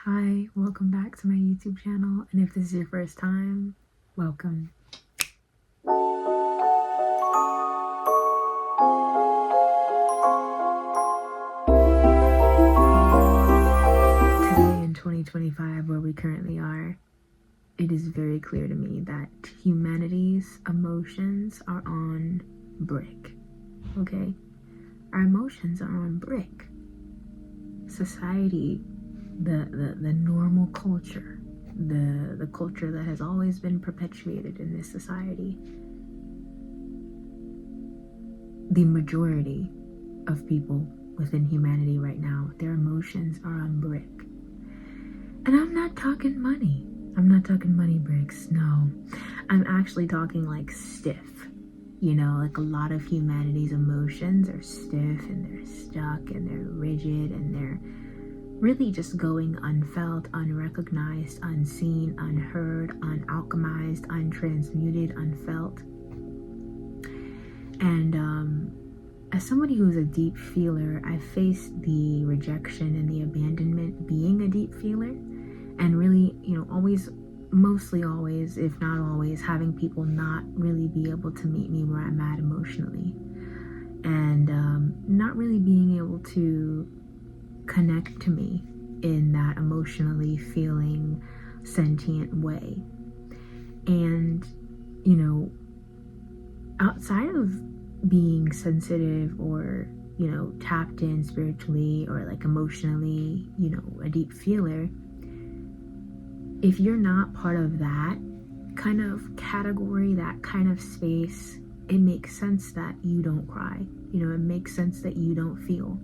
Hi, welcome back to my YouTube channel, and if this is your first time, welcome. Today in 2025, where we currently are, it is very clear to me that humanity's emotions are on brick, okay? Our emotions are on brick. Society, the normal culture, the culture that has always been perpetuated in this society, the majority of people within humanity right now, their emotions are on brick. And I'm not talking money. I'm not talking money bricks, no. I'm actually talking like stiff. You know, like a lot of humanity's emotions are stiff and they're stuck and they're rigid and they're really just going unfelt, unrecognized, unseen, unheard, unalchemized, untransmuted, unfelt. And as somebody who's a deep feeler, I faced the rejection and the abandonment being a deep feeler, and really, you know, always, mostly always, if not always, having people not really be able to meet me where I'm at emotionally, and not really being able to connect to me in that emotionally feeling sentient way. And you know, outside of being sensitive or, you know, tapped in spiritually or like emotionally, you know, a deep feeler, if you're not part of that kind of category, that kind of space, it makes sense that you don't cry. You know, it makes sense that you don't feel.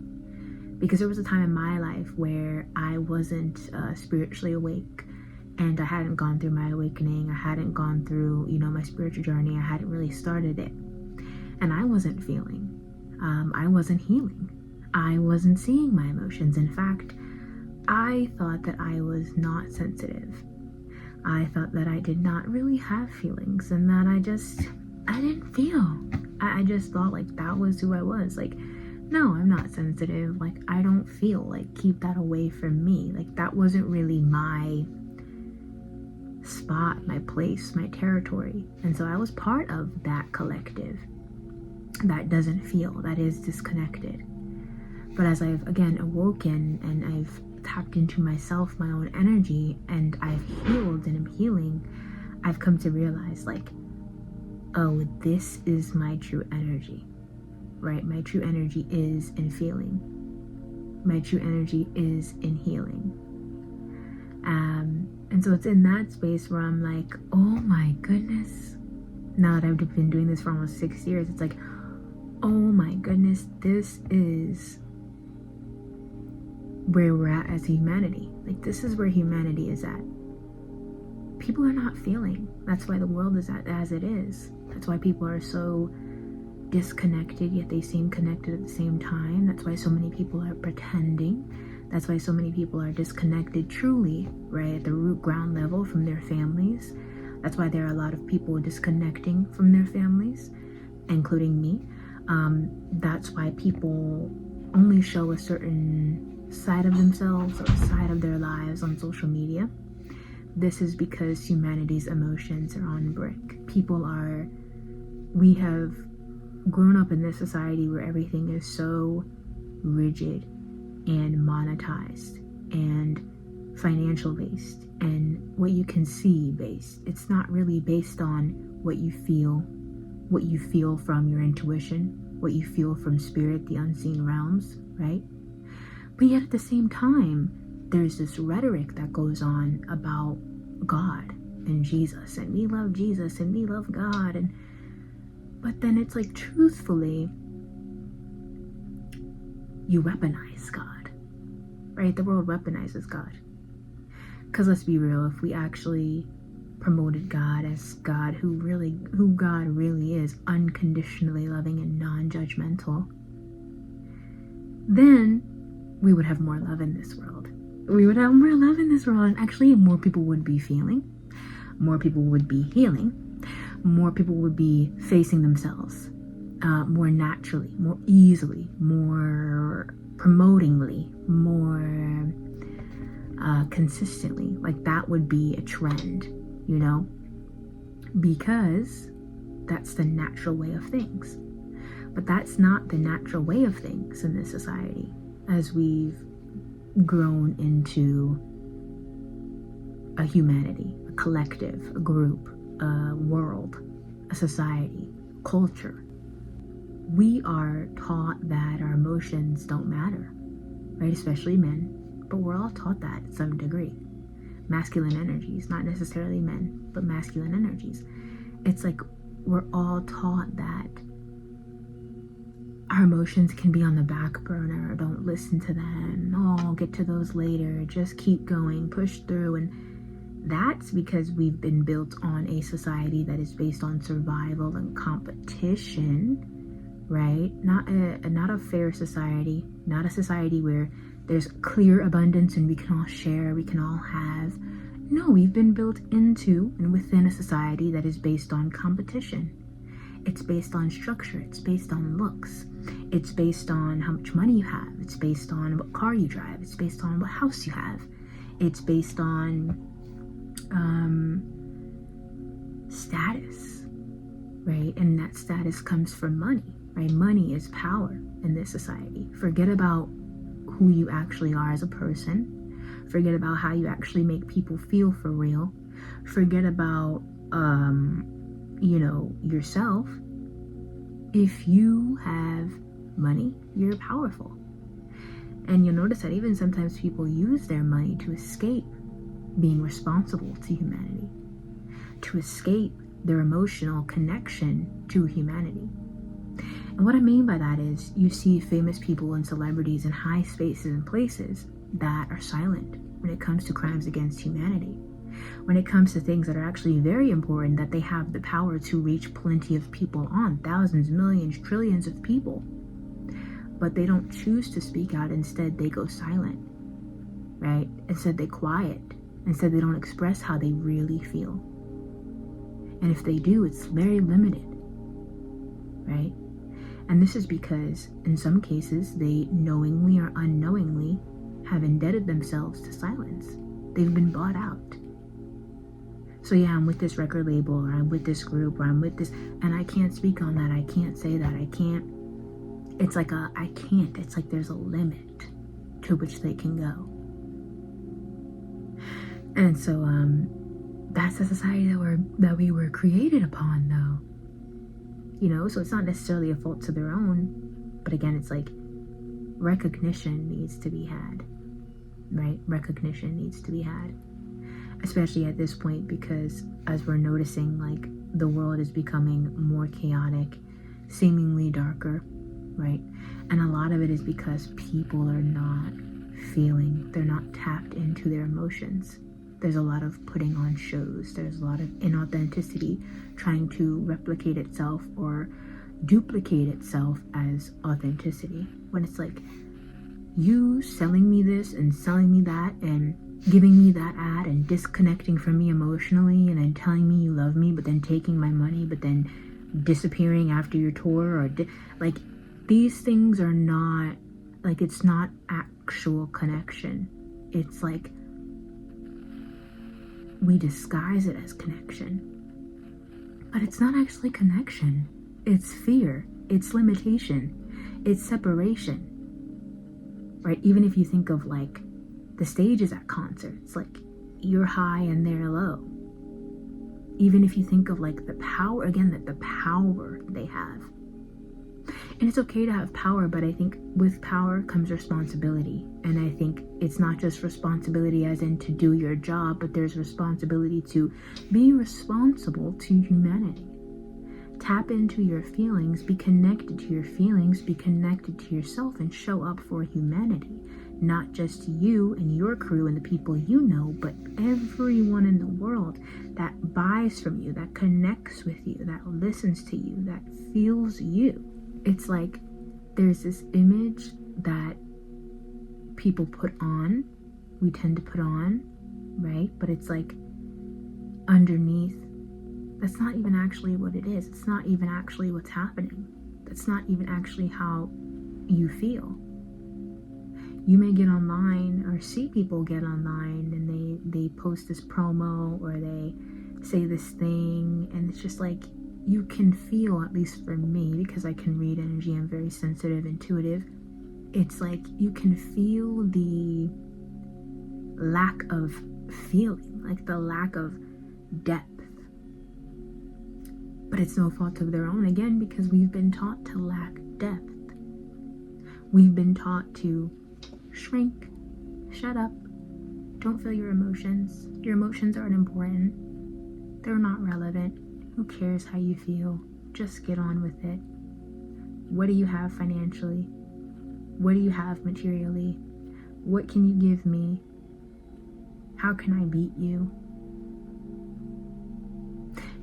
Because there was a time in my life where I wasn't spiritually awake, and I hadn't gone through my awakening. I hadn't gone through, you know, my spiritual journey. I hadn't really started it. And I wasn't feeling. I wasn't healing. I wasn't seeing my emotions. In fact, I thought that I was not sensitive. I thought that I did not really have feelings and that I didn't feel. I just thought like that was who I was. Like, no, I'm not sensitive. Like, I don't feel. Like, keep that away from me. Like, that wasn't really my spot, my place, my territory. And so I was part of that collective that doesn't feel, that is disconnected. But as I've again awoken and I've tapped into myself, my own energy, and I've healed and am healing, I've come to realize like, oh, this is my true energy, right? My true energy is in feeling. My true energy is in healing. And so it's in that space where I'm like, oh my goodness, now that I've been doing this for almost 6 years, it's like, oh my goodness, this is where we're at as humanity. Like, this is where humanity is at. People are not feeling. That's why the world is as it is. That's why people are so disconnected, yet they seem connected at the same time. That's why so many people are pretending. That's why so many people are disconnected truly, right, at the root ground level from their families. That's why there are a lot of people disconnecting from their families, including me. That's why people only show a certain side of themselves or side of their lives on social media. This is because humanity's emotions are on brick. We have grown up in this society where everything is so rigid and monetized and financial based and what you can see based. It's not really based on what you feel from your intuition, what you feel from spirit, the unseen realms, right? But yet at the same time, there's this rhetoric that goes on about God and Jesus, and we love Jesus and we love God, but then it's like, truthfully, you weaponize God, right? The world weaponizes God. Because let's be real, if we actually promoted God as God who God really is, unconditionally loving and non-judgmental, then we would have more love in this world. We would have more love in this world, and actually more people would be feeling, more people would be healing, more people would be facing themselves more naturally, more easily, more promotingly, more consistently. Like that would be a trend, you know, because that's the natural way of things. But that's not the natural way of things in this society, as we've grown into a humanity, a collective, a group, a world, a society, culture. We are taught that our emotions don't matter, right? Especially men, but we're all taught that to some degree. Masculine energies, not necessarily men, but masculine energies. It's like we're all taught that our emotions can be on the back burner. Don't listen to them. Oh, I'll get to those later. Just keep going, push through. And that's because we've been built on a society that is based on survival and competition, right? Not a fair society, not a society where there's clear abundance and we can all share, we can all have. No, we've been built into and within a society that is based on competition. It's based on structure. It's based on looks. It's based on how much money you have. It's based on what car you drive. It's based on what house you have. It's based on status, right? And that status comes from money, right? Money is power in this society. Forget about who you actually are as a person. Forget about how you actually make people feel for real. Forget about, yourself. If you have money, you're powerful. And you'll notice that even sometimes people use their money to escape being responsible to humanity, to escape their emotional connection to humanity. And what I mean by that is you see famous people and celebrities in high spaces and places that are silent when it comes to crimes against humanity. When it comes to things that are actually very important, that they have the power to reach plenty of people on, thousands, millions, trillions of people. But they don't choose to speak out. Instead, they go silent, right? Instead, they quiet. Instead, they don't express how they really feel. And if they do, it's very limited, right? And this is because, in some cases, they knowingly or unknowingly have indebted themselves to silence. They've been bought out. So yeah, I'm with this record label, or I'm with this group, or I'm with this, and I can't speak on that. I can't say that. I can't. It's like I can't. It's like there's a limit to which they can go. And so that's the society that we were created upon, though. You know, so it's not necessarily a fault to their own, but again, it's like recognition needs to be had, right? Recognition needs to be had. Especially at this point, because as we're noticing, like, the world is becoming more chaotic, seemingly darker, right? And a lot of it is because people are not feeling, they're not tapped into their emotions. There's a lot of putting on shows. There's a lot of inauthenticity trying to replicate itself or duplicate itself as authenticity. When it's like, you selling me this and selling me that and giving me that ad and disconnecting from me emotionally and then telling me you love me but then taking my money but then disappearing after your tour, or like, these things are not, like, it's not actual connection. It's like we disguise it as connection, but it's not actually connection. It's fear, it's limitation, it's separation, right? Even if you think of like the stages at concerts, like, you're high and they're low. Even if you think of like the power, again, that the power they have. And it's okay to have power, but I think with power comes responsibility. And I think it's not just responsibility as in to do your job, but there's responsibility to be responsible to humanity. Tap into your feelings, be connected to your feelings, be connected to yourself, and show up for humanity. Not just you and your crew and the people you know, but everyone in the world that buys from you, that connects with you, that listens to you, that feels you. It's like there's this image that people put on, we tend to put on, right? But it's like underneath, that's not even actually what it is. It's not even actually what's happening. That's not even actually how you feel. You may get online or see people get online and they post this promo or they say this thing, and it's just like, you can feel, at least for me, because I can read energy, I'm very sensitive, intuitive, it's like you can feel the lack of feeling, like the lack of depth. But it's no fault of their own, again, because we've been taught to lack depth. We've been taught to shrink, shut up, don't feel your emotions. Your emotions aren't important. They're not relevant. Who cares how you feel? Just get on with it. What do you have financially? What do you have materially? What can you give me? How can I beat you?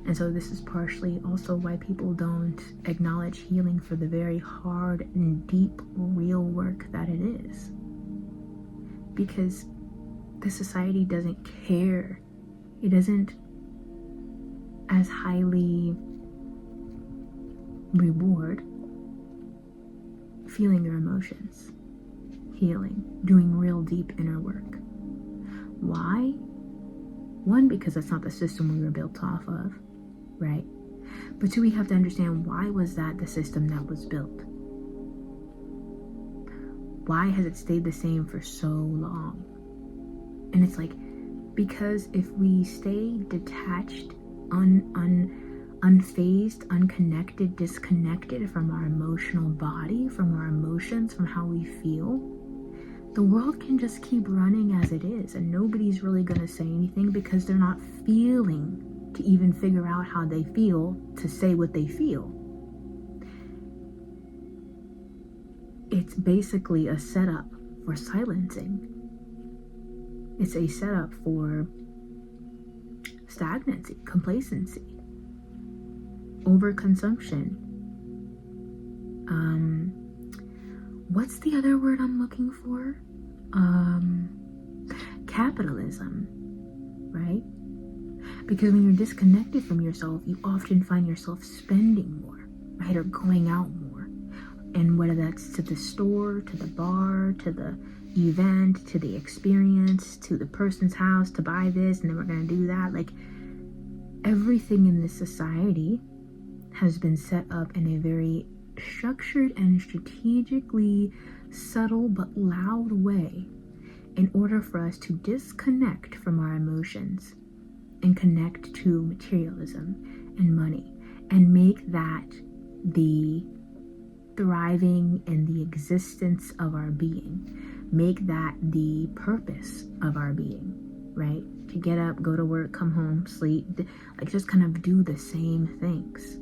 And so this is partially also why people don't acknowledge healing for the very hard and deep, real work that it is. Because the society doesn't care. It doesn't as highly reward feeling your emotions, healing, doing real deep inner work. Why? One, because that's not the system we were built off of, right? But two, we have to understand, why was that the system that was built? Why has it stayed the same for so long? And it's like, because if we stay detached, unfazed, unconnected, disconnected from our emotional body, from our emotions, from how we feel, the world can just keep running as it is, and nobody's really going to say anything because they're not feeling to even figure out how they feel to say what they feel. It's basically a setup for silencing. It's a setup for stagnancy, complacency, overconsumption. What's the other word I'm looking for? Capitalism, right? Because when you're disconnected from yourself, you often find yourself spending more, right? Or going out more. And whether that's to the store, to the bar, to the event, to the experience, to the person's house, to buy this, and then we're going to do that. Like, everything in this society has been set up in a very structured and strategically subtle but loud way in order for us to disconnect from our emotions and connect to materialism and money and make that the thriving and the existence of our being, make that the purpose of our being, right? To get up, go to work, come home, sleep, like just kind of do the same things.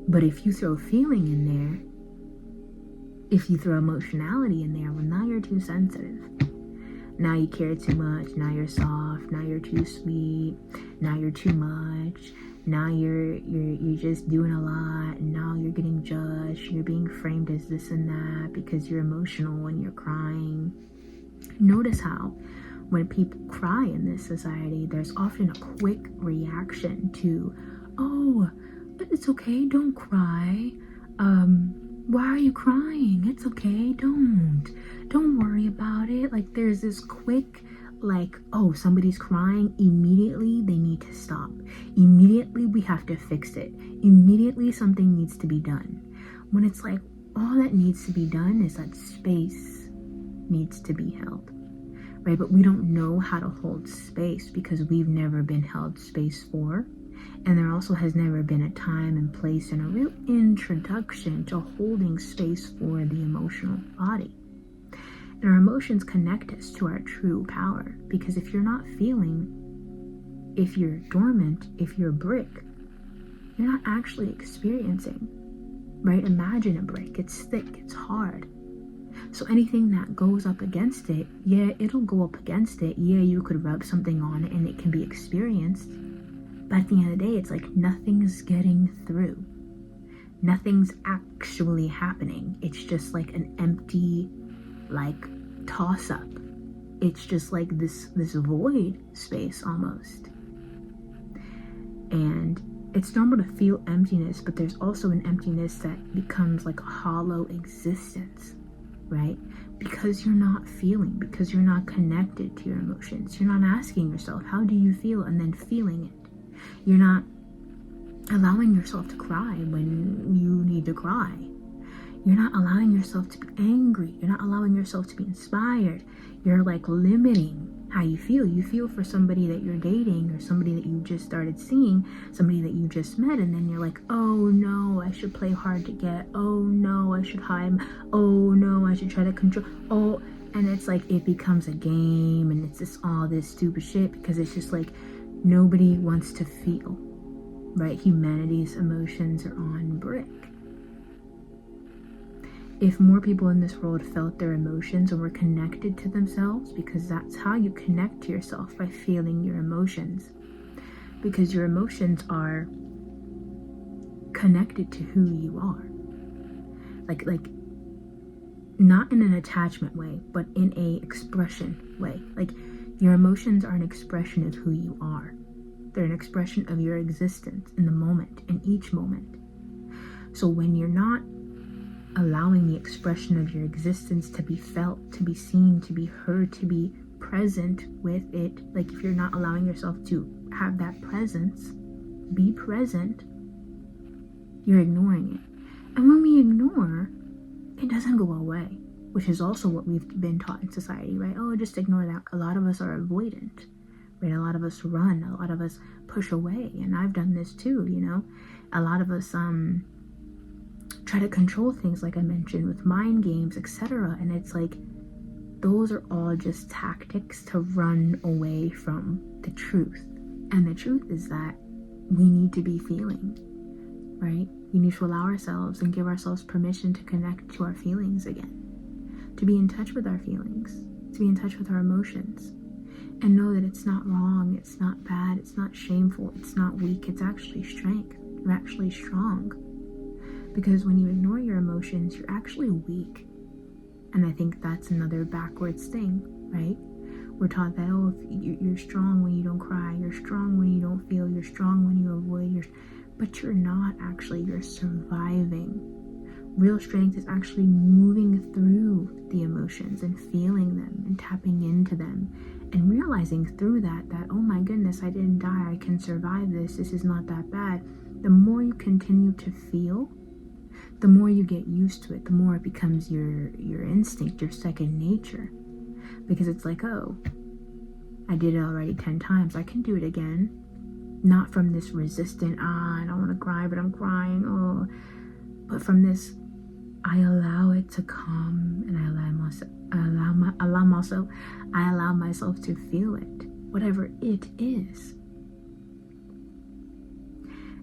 But if you throw feeling in there, if you throw emotionality in there, well, now you're too sensitive. Now you care too much. Now you're soft. Now you're too sweet. Now you're too much. Now you're just doing a lot. And now you're getting judged. You're being framed as this and that because you're emotional when you're crying. Notice how when people cry in this society, there's often a quick reaction to, oh, it's okay, don't cry. Why are you crying? It's okay, don't worry about it. Like, there's this quick, like, oh, somebody's crying, immediately they need to stop. Immediately we have to fix it. Immediately something needs to be done. When it's like, all that needs to be done is that space needs to be held, right? But we don't know how to hold space because we've never been held space for. And there also has never been a time and place and a real introduction to holding space for the emotional body. And our emotions connect us to our true power. Because if you're not feeling, if you're dormant, if you're a brick, you're not actually experiencing, right? Imagine a brick. It's thick, it's hard. So anything that goes up against it, yeah, it'll go up against it. Yeah, you could rub something on it and it can be experienced. But at the end of the day, it's like nothing's getting through. Nothing's actually happening. It's just like an empty, like, toss-up. It's just like this void space almost. And it's normal to feel emptiness, but there's also an emptiness that becomes like a hollow existence, right? Because you're not feeling, because you're not connected to your emotions. You're not asking yourself, how do you feel? And then feeling it. You're not allowing yourself to cry when you need to cry. You're not allowing yourself to be angry. You're not allowing yourself to be inspired. You're like limiting how you feel. You feel for somebody that you're dating or somebody that you just started seeing, somebody that you just met, and then you're like, oh no, I should play hard to get. Oh no, I should hide. Oh no, I should try to control. Oh, and it's like it becomes a game, and it's just all this stupid shit because it's just like nobody wants to feel, right? Humanity's emotions are on brick. If more people in this world felt their emotions and were connected to themselves, because that's how you connect to yourself, by feeling your emotions, because your emotions are connected to who you are, like not in an attachment way, but in a expression way. Like your emotions are an expression of who you are. They're an expression of your existence in the moment, in each moment. So when you're not allowing the expression of your existence to be felt, to be seen, to be heard, to be present with it, like if you're not allowing yourself to have that presence, be present, you're ignoring it. And when we ignore, it doesn't go away, which is also what we've been taught in society, right? Oh, just ignore that. A lot of us are avoidant, right? A lot of us run, a lot of us push away, and I've done this too, you know? A lot of us try to control things, like I mentioned, with mind games, etc. And it's like those are all just tactics to run away from the truth. And the truth is that we need to be feeling, right? We need to allow ourselves and give ourselves permission to connect to our feelings again, to be in touch with our feelings, to be in touch with our emotions, and know that it's not wrong, it's not bad, it's not shameful, it's not weak, it's actually strength. You're actually strong. Because when you ignore your emotions, you're actually weak. And I think that's another backwards thing, right? We're taught that, oh, if you're strong when you don't cry, you're strong when you don't feel, you're strong when you avoid, but you're not actually, you're surviving. Real strength is actually moving through the emotions and feeling them and tapping into them and realizing through that, oh my goodness, I didn't die, I can survive this, this is not that bad. The more you continue to feel, the more you get used to it, the more it becomes your instinct, your second nature. Because it's like, oh, I did it already 10 times, I can do it again. Not from this resistant, I don't want to cry, but I'm crying, oh. But from this, I allow it to come, and I allow myself to feel it, whatever it is.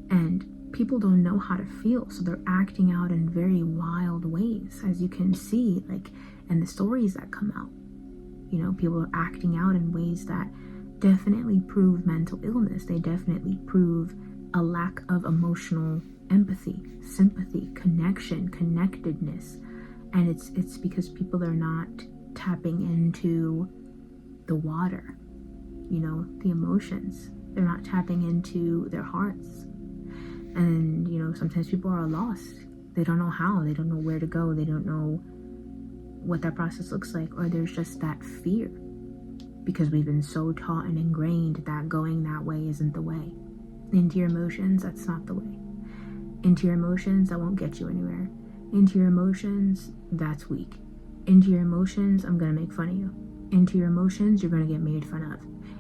And people don't know how to feel, so they're acting out in very wild ways, as you can see, like in the stories that come out. You know, people are acting out in ways that definitely prove mental illness. They definitely prove a lack of emotional empathy, sympathy, connection, connectedness. And it's because people are not tapping into the water, you know, the emotions. They're not tapping into their hearts. And, you know, sometimes people are lost. They don't know how. They don't know where to go. They don't know what that process looks like. Or there's just that fear. Because we've been so taught and ingrained that going that way isn't the way. Into your emotions, that's not the way. Into your emotions, that won't get you anywhere. Into your emotions, that's weak. Into your emotions, I'm going to make fun of you. Into your emotions, you're going to get made fun of.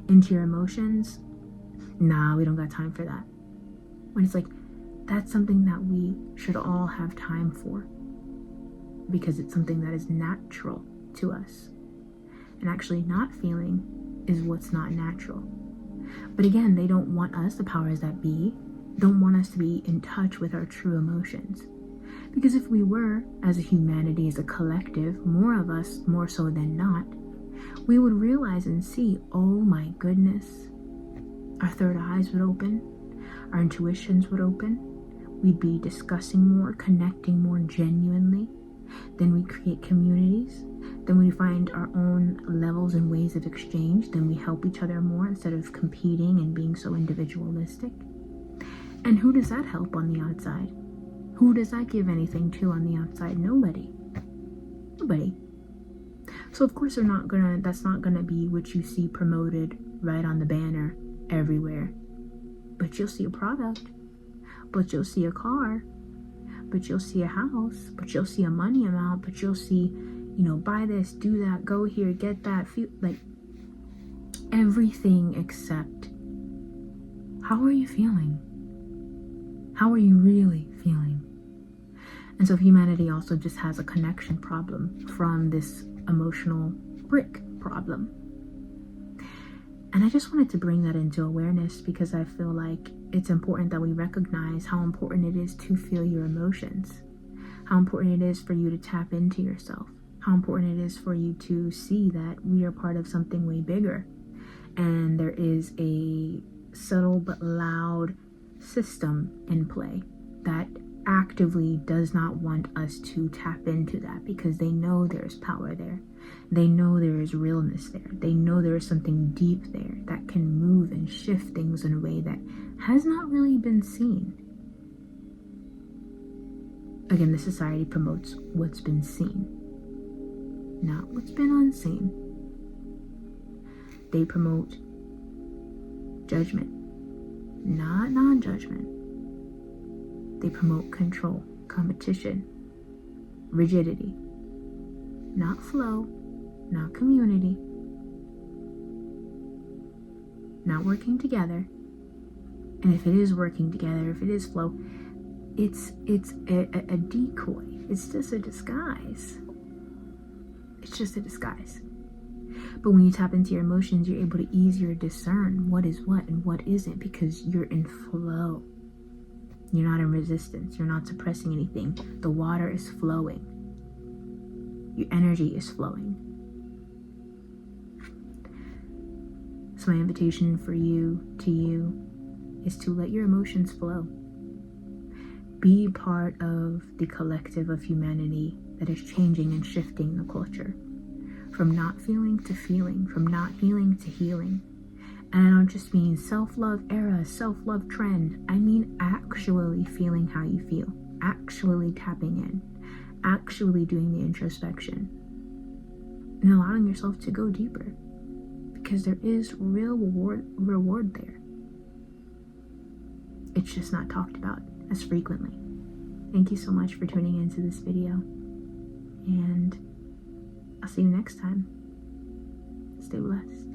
Into your emotions, nah, we don't got time for that. When it's like, that's something that we should all have time for, because it's something that is natural to us. And actually not feeling is what's not natural. But again, they don't want us, the powers that be, don't want us to be in touch with our true emotions. Because if we were, as a humanity, as a collective, more of us, more so than not, we would realize and see, oh my goodness, our third eyes would open, our intuitions would open, we'd be discussing more, connecting more genuinely, then we create communities, then we find our own levels and ways of exchange, then we help each other more instead of competing and being so individualistic. And who does that help on the outside? Who does that give anything to on the outside? Nobody. Nobody. So of course that's not gonna be what you see promoted right on the banner everywhere. But you'll see a product, but you'll see a car, but you'll see a house, but you'll see a money amount, but you'll see, buy this, do that, go here, get that, feel like everything except how are you feeling? How are you really feeling? And so humanity also just has a connection problem from this emotional brick problem. And I just wanted to bring that into awareness because I feel like it's important that we recognize how important it is to feel your emotions, how important it is for you to tap into yourself, how important it is for you to see that we are part of something way bigger. And there is a subtle but loud system in play that actively does not want us to tap into that because they know there's power there. They know there is realness there. They know there is something deep there that can move and shift things in a way that has not really been seen. Again, the society promotes what's been seen, not what's been unseen. They promote judgment, not non-judgment. They promote control, competition, rigidity, not flow, not community, not working together. And if it is working together, if it is flow, it's a decoy. It's just a disguise. It's just a disguise. But when you tap into your emotions, you're able to easier discern what is what and what isn't because you're in flow. You're not in resistance. You're not suppressing anything. The water is flowing. Your energy is flowing. So my invitation for you, to you, is to let your emotions flow. Be part of the collective of humanity that is changing and shifting the culture. From not feeling to feeling, from not healing to healing. And I don't just mean self-love era, self-love trend. I mean actually feeling how you feel, actually tapping in, actually doing the introspection, and allowing yourself to go deeper because there is real reward there. It's just not talked about as frequently. Thank you so much for tuning into this video, and I'll see you next time. Stay blessed.